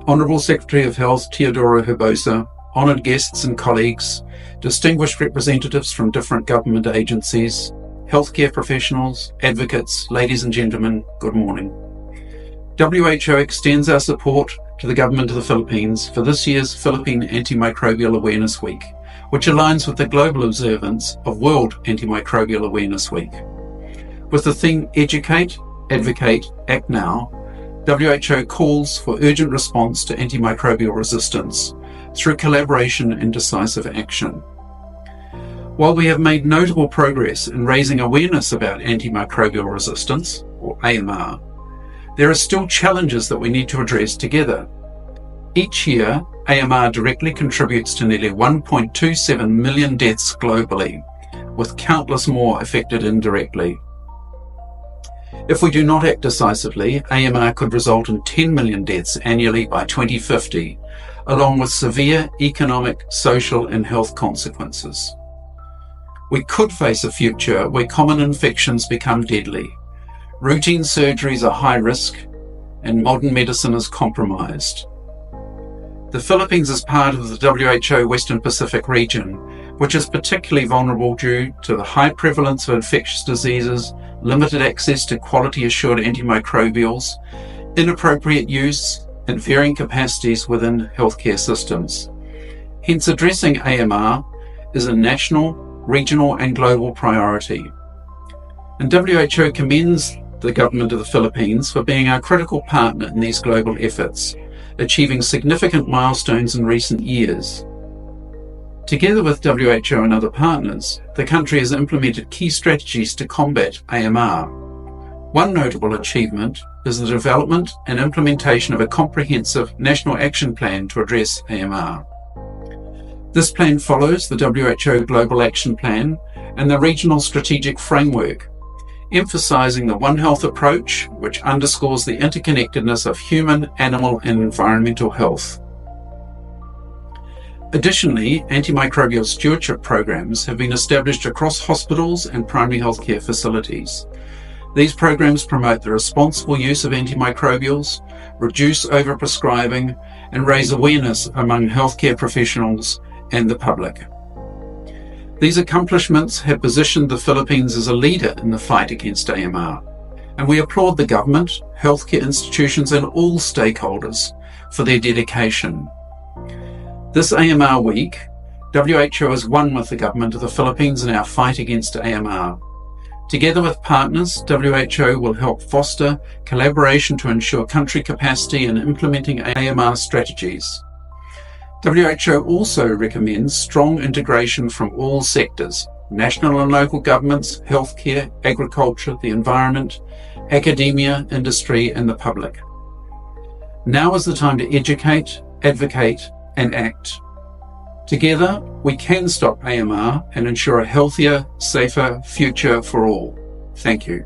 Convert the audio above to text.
Honourable Secretary of Health Teodoro Herbosa, honoured guests and colleagues, distinguished representatives from different government agencies, healthcare professionals, advocates, ladies and gentlemen, good morning. WHO extends our support to the Government of the Philippines for this year's Philippine Antimicrobial Awareness Week, which aligns with the global observance of World Antimicrobial Awareness Week. With the theme Educate, Advocate, Act Now, WHO calls for urgent response to antimicrobial resistance through collaboration and decisive action. While we have made notable progress in raising awareness about antimicrobial resistance, or AMR, there are still challenges that we need to address together. Each year, AMR directly contributes to nearly 1.27 million deaths globally, with countless more affected indirectly. If we do not act decisively, AMR could result in 10 million deaths annually by 2050, along with severe economic, social and health consequences. We could face a future where common infections become deadly, routine surgeries are high risk, and modern medicine is compromised. The Philippines is part of the WHO Western Pacific region, which is particularly vulnerable due to the high prevalence of infectious diseases, limited access to quality-assured antimicrobials, inappropriate use, and varying capacities within healthcare systems. Hence, addressing AMR is a national, regional, and global priority. And WHO commends the Government of the Philippines for being our critical partner in these global efforts, achieving significant milestones in recent years. Together with WHO and other partners, the country has implemented key strategies to combat AMR. One notable achievement is the development and implementation of a comprehensive national action plan to address AMR. This plan follows the WHO Global Action Plan and the Regional Strategic Framework, emphasising the One Health approach, which underscores the interconnectedness of human, animal and environmental health. Additionally, antimicrobial stewardship programs have been established across hospitals and primary healthcare facilities. These programs promote the responsible use of antimicrobials, reduce overprescribing, and raise awareness among healthcare professionals and the public. These accomplishments have positioned the Philippines as a leader in the fight against AMR, and we applaud the government, healthcare institutions, and all stakeholders for their dedication. This AMR week, WHO has won with the Government of the Philippines in our fight against AMR. Together with partners, WHO will help foster collaboration to ensure country capacity in implementing AMR strategies. WHO also recommends strong integration from all sectors, national and local governments, healthcare, agriculture, the environment, academia, industry, and the public. Now is the time to educate, advocate, and act. Together, we can stop AMR and ensure a healthier, safer future for all. Thank you.